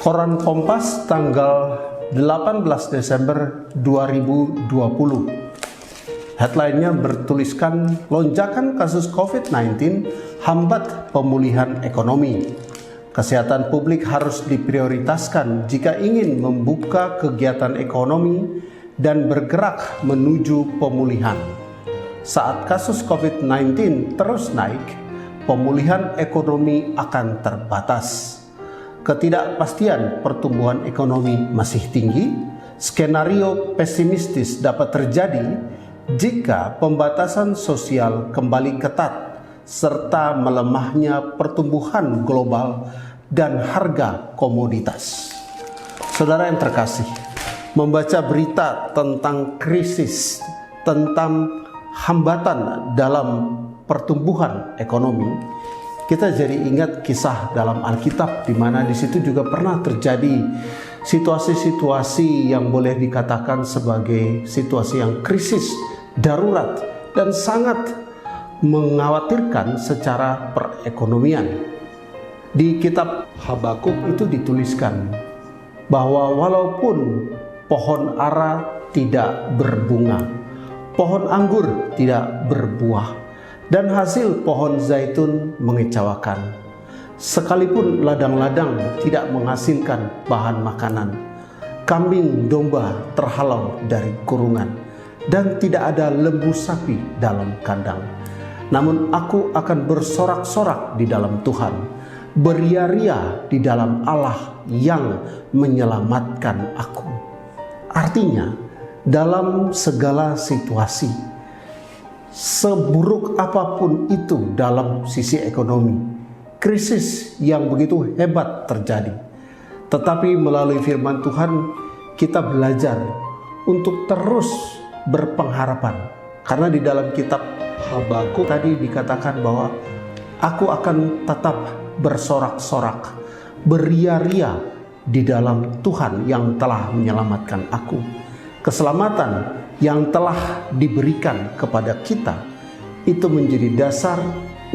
Koran Kompas tanggal 18 Desember 2020. Headline-nya bertuliskan lonjakan kasus COVID-19 hambat pemulihan ekonomi. Kesehatan publik harus diprioritaskan jika ingin membuka kegiatan ekonomi dan bergerak menuju pemulihan. Saat kasus COVID-19 terus naik, pemulihan ekonomi akan terbatas. Ketidakpastian pertumbuhan ekonomi masih tinggi. Skenario pesimistis dapat terjadi jika pembatasan sosial kembali ketat serta melemahnya pertumbuhan global dan harga komoditas. Saudara yang terkasih, membaca berita tentang krisis, tentang hambatan dalam pertumbuhan ekonomi, kita jadi ingat kisah dalam Alkitab di mana di situ juga pernah terjadi situasi-situasi yang boleh dikatakan sebagai situasi yang krisis, darurat, dan sangat mengkhawatirkan secara perekonomian. Di kitab Habakuk itu dituliskan bahwa walaupun pohon ara tidak berbunga, pohon anggur tidak berbuah, dan hasil pohon zaitun mengecewakan, sekalipun ladang-ladang tidak menghasilkan bahan makanan, kambing domba terhalau dari kurungan, dan tidak ada lembu sapi dalam kandang. Namun aku akan bersorak-sorak di dalam Tuhan, beria-ria di dalam Allah yang menyelamatkan aku. Artinya, dalam segala situasi, seburuk apapun itu dalam sisi ekonomi, krisis yang begitu hebat terjadi, tetapi melalui firman Tuhan kita belajar untuk terus berpengharapan. Karena di dalam kitab Habakuk tadi dikatakan bahwa aku akan tetap bersorak-sorak, beria-ria di dalam Tuhan yang telah menyelamatkan aku. Keselamatan yang telah diberikan kepada kita itu menjadi dasar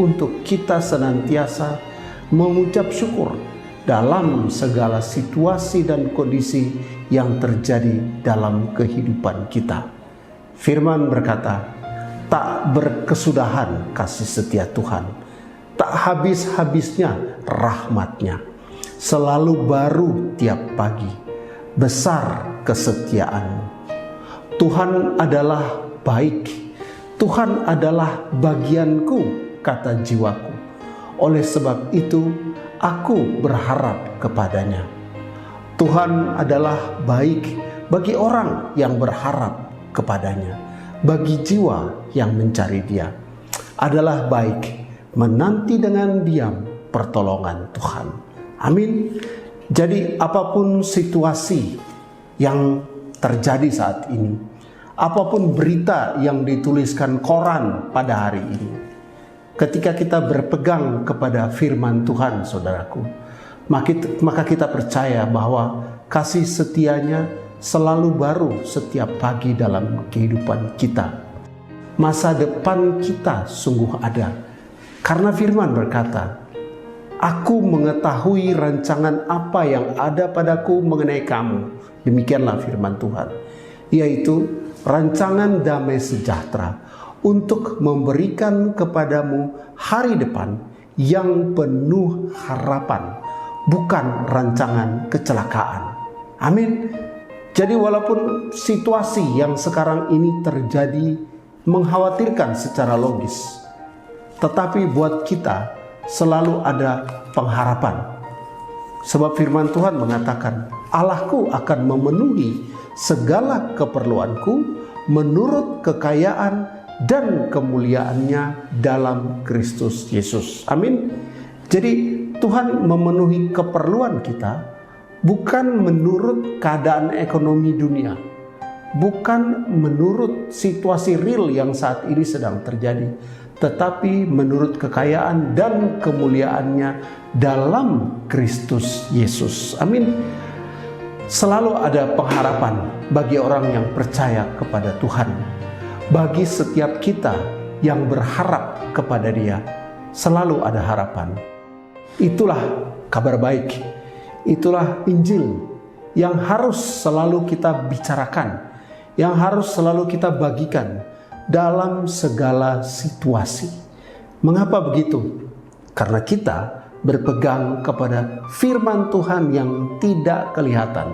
untuk kita senantiasa mengucap syukur dalam segala situasi dan kondisi yang terjadi dalam kehidupan kita. Firman berkata, tak berkesudahan kasih setia Tuhan, tak habis-habisnya rahmat-Nya, selalu baru tiap pagi, besar kesetiaan-Mu. Tuhan adalah baik, Tuhan adalah bagianku, kata jiwaku. Oleh sebab itu, aku berharap kepada-Nya. Tuhan adalah baik bagi orang yang berharap kepada-Nya, bagi jiwa yang mencari Dia. Adalah baik menanti dengan diam pertolongan Tuhan. Amin. Jadi apapun situasi yang terjadi saat ini, apapun berita yang dituliskan koran pada hari ini, ketika kita berpegang kepada firman Tuhan, saudaraku, maka kita percaya bahwa kasih setia-Nya selalu baru setiap pagi dalam kehidupan kita. Masa depan kita sungguh ada, karena firman berkata, aku mengetahui rancangan apa yang ada padaku mengenai kamu. Demikianlah firman Tuhan, yaitu rancangan damai sejahtera untuk memberikan kepadamu hari depan yang penuh harapan, bukan rancangan kecelakaan. Amin. Jadi walaupun situasi yang sekarang ini terjadi mengkhawatirkan secara logis, tetapi buat kita selalu ada pengharapan. Sebab firman Tuhan mengatakan, Allahku akan memenuhi segala keperluanku menurut kekayaan dan kemuliaan-Nya dalam Kristus Yesus. Amin. Jadi Tuhan memenuhi keperluan kita bukan menurut keadaan ekonomi dunia, bukan menurut situasi real yang saat ini sedang terjadi, tetapi menurut kekayaan dan kemuliaan-Nya dalam Kristus Yesus. Amin. Selalu ada pengharapan bagi orang yang percaya kepada Tuhan. Bagi setiap kita yang berharap kepada Dia, selalu ada harapan. Itulah kabar baik Itulah Injil yang harus selalu kita bicarakan, yang harus selalu kita bagikan dalam segala situasi. Mengapa begitu? Karena kita berpegang kepada firman Tuhan yang tidak kelihatan.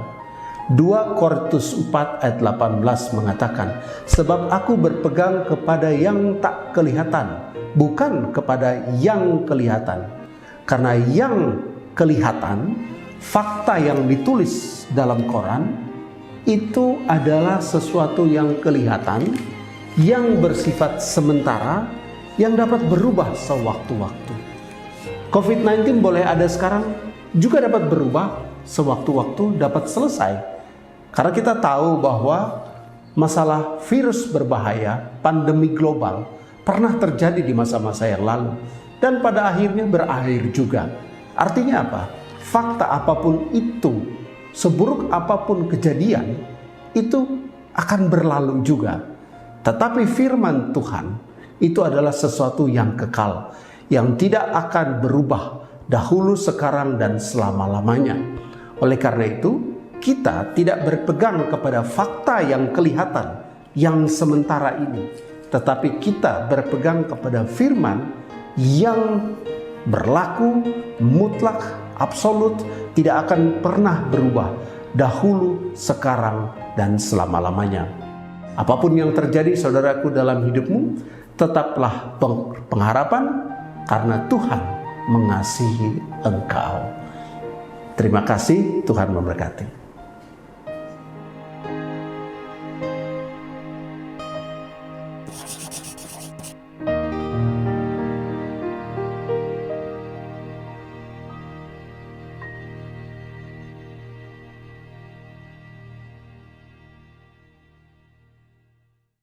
2 Korintus 4 ayat 18 mengatakan, sebab aku berpegang kepada yang tak kelihatan, bukan kepada yang kelihatan. Karena yang kelihatan, fakta yang ditulis dalam Quran, itu adalah sesuatu yang kelihatan, yang bersifat sementara, yang dapat berubah sewaktu-waktu. COVID-19 boleh ada sekarang, juga dapat berubah sewaktu-waktu, dapat selesai. Karena kita tahu bahwa masalah virus berbahaya, pandemi global, pernah terjadi di masa-masa yang lalu. Dan pada akhirnya berakhir juga. Artinya apa? Fakta apapun itu, seburuk apapun kejadian, itu akan berlalu juga. Tetapi firman Tuhan itu adalah sesuatu yang kekal, yang tidak akan berubah dahulu, sekarang, dan selama-lamanya. Oleh karena itu, kita tidak berpegang kepada fakta yang kelihatan, yang sementara ini, tetapi kita berpegang kepada firman yang berlaku, mutlak, absolut, tidak akan pernah berubah dahulu, sekarang, dan selama-lamanya. Apapun yang terjadi, saudaraku, dalam hidupmu, tetaplah pengharapan, karena Tuhan mengasihi engkau. Terima kasih, Tuhan memberkati.